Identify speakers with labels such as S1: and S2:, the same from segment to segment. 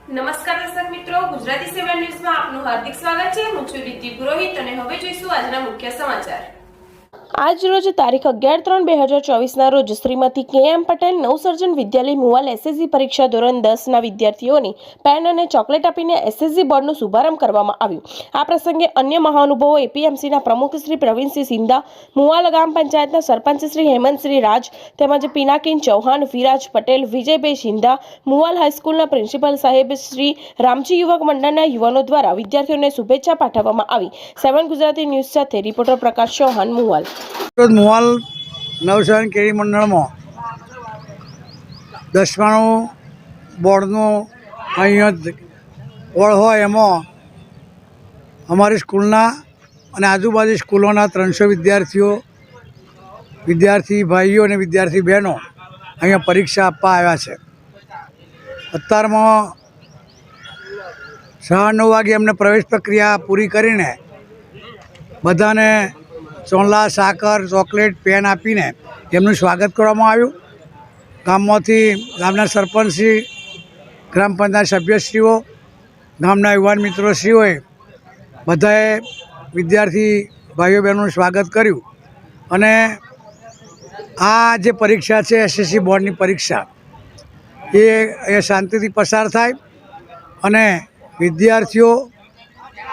S1: નમસ્કાર દર્શક મિત્રો, ગુજરાતી 7 ન્યૂઝમાં આપનું હાર્દિક સ્વાગત છે। હું છું રીતિ પુરોહિત અને હવે જોઈશું આજના મુખ્ય સમાચાર। આજ રોજ તારીખ 11/3/2024 ના રોજ શ્રીમતી કે.એમ. પટેલ નવસર્જન વિદ્યાલય મુવાલ એસએસસી પરીક્ષા ધોરણ 10 ના વિદ્યાર્થીઓને પેન અને ચોકલેટ આપીને એસએસસી બોર્ડનો શુભારંભ કરવામાં આવ્યો। આ પ્રસંગે અન્ય મહાનુભાવો એપીએમસીના પ્રમુખ શ્રી પ્રવીણસિંહ સિંધા, મુવાલ ગ્રામ પંચાયતના સરપંચ શ્રી હેમંતસિંહ રાજ તેમજ પિનાકીન ચૌહાણ, વિરાજ પટેલ, વિજયભાઈ સિંધા, મુવાલ હાઈસ્કૂલના પ્રિન્સિપલ સાહેબ શ્રી રામજી યુવક મંડળના યુવાનો દ્વારા વિદ્યાર્થીઓને શુભેચ્છા પાઠવવામાં આવી। 7 ગુજરાતી ન્યૂઝ સાથે રિપોર્ટર પ્રકાશ ચૌહાણ, મુવાલ।
S2: મુવાલ નવસર્જન કેરી મંડળમાં 10માનું બોર્ડનું અહીંયા ઓળ હોય એમાં અમારી સ્કૂલના અને આજુબાજુ સ્કૂલોના 300 વિદ્યાર્થી ભાઈઓ અને વિદ્યાર્થી બહેનો અહીંયા પરીક્ષા આપવા આવ્યા છે। અત્યારમાં 9:30 વાગે એમને પ્રવેશ પ્રક્રિયા પૂરી કરીને બધાને ચોલા, સાકર, ચોકલેટ, પેન આપીને એમનું સ્વાગત કરવામાં આવ્યું। ગામમાંથી ગામના સરપંચશ્રી, ગ્રામ પંચાયત સભ્યશ્રીઓ, ગામના યુવાન મિત્રોશ્રીઓએ બધાએ વિદ્યાર્થી ભાઈઓ બહેનોનું સ્વાગત કર્યું અને આ જે પરીક્ષા છે એસએસસી બોર્ડની પરીક્ષા એ શાંતિથી પસાર થાય અને વિદ્યાર્થીઓ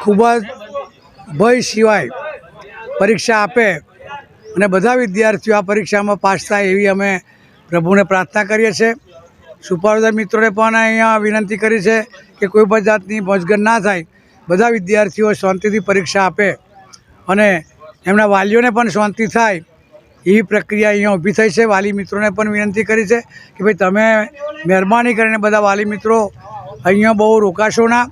S2: ખૂબ જ ભય સિવાય પરીક્ષા આપે અને બધા વિદ્યાર્થીઓ આ પરીક્ષામાં પાસ થાય એવી અમે પ્રભુને પ્રાર્થના કરીએ છીએ। સુપરવાઇઝર મિત્રોને પણ અહીંયા વિનંતી કરી છે કે કોઈ પણ જાતની મોજગર ના થાય, બધા વિદ્યાર્થીઓ શાંતિથી પરીક્ષા આપે અને એમના વાલીઓને પણ શાંતિ થાય એવી પ્રક્રિયા અહીંયા ઊભી થઈ છે। વાલી મિત્રોને પણ વિનંતી કરી છે કે ભાઈ તમે મહેરબાની કરીને બધા વાલી મિત્રો અહીંયા બહુ રોકાશો ના,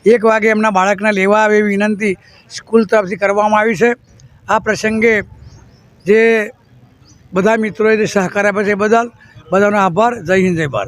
S2: 1 વાગે એમના બાળકને લેવા આવે એવી વિનંતી સ્કૂલ તરફથી કરવામાં આવી છે। આ પ્રસંગે જે બધા મિત્રોએ જે સહકાર આપ્યો છે એ બદલ બધાનો આભાર। જય હિન્દ, જય ભારત।